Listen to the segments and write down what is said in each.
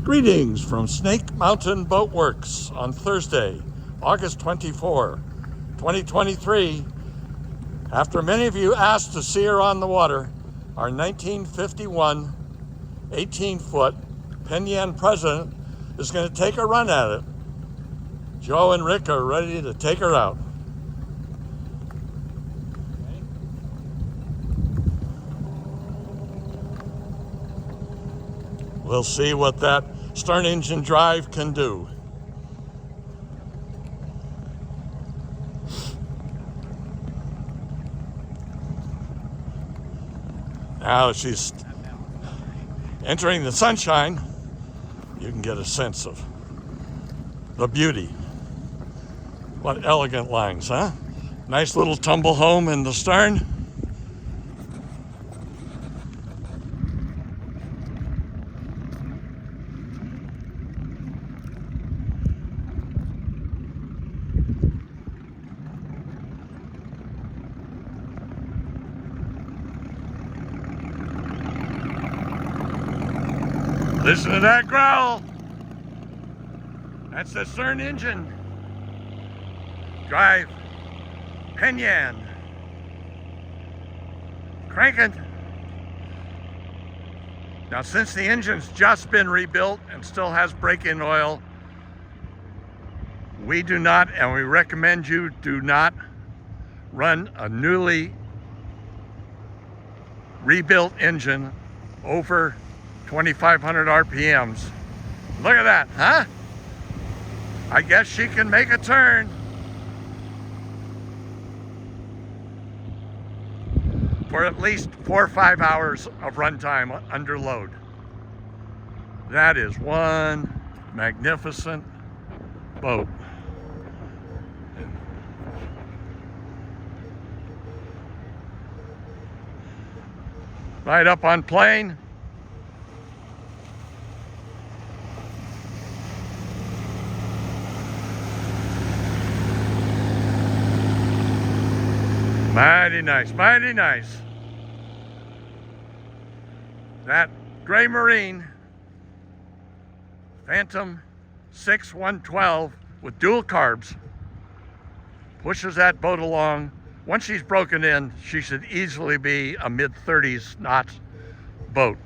Greetings from Snake Mountain Boat Works on Thursday, August 24, 2023. After many of you asked to see her on the water, our 1951 18-foot Penn Yan President is going to take a run at it. Joe and Rick are ready to take her out. We'll see what that stern engine drive can do. Now she's entering the sunshine. You can get a sense of the beauty. What elegant lines, huh? Nice little tumble home in the stern. Listen to that growl. That's the stern engine. Drive Penn Yan. Cranking. Now, since the engine's just been rebuilt and still has break-in oil, we do not, and we recommend you do not run a newly rebuilt engine over 2,500 RPMs. Look at that, huh? I guess she can make a turn. For at least 4 or 5 hours of runtime under load. That is one magnificent boat. Right up on plane. Mighty nice, mighty nice. That gray marine Phantom 6112 with dual carbs pushes that boat along. Once she's broken in, she should easily be a mid-30s knot boat.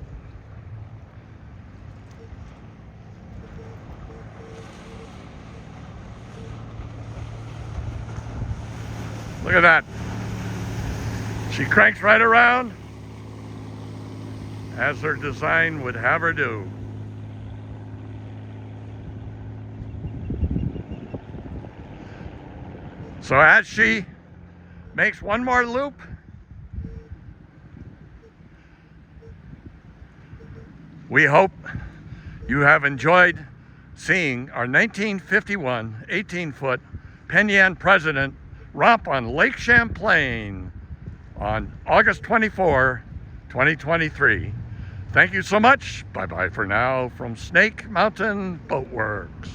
Look at that. She cranks right around as her design would have her do. So as she makes one more loop, we hope you have enjoyed seeing our 1951 18-foot Penn Yan President romp on Lake Champlain on August 24, 2023. Thank you so much. Bye-bye for now from Snake Mountain Boat Works.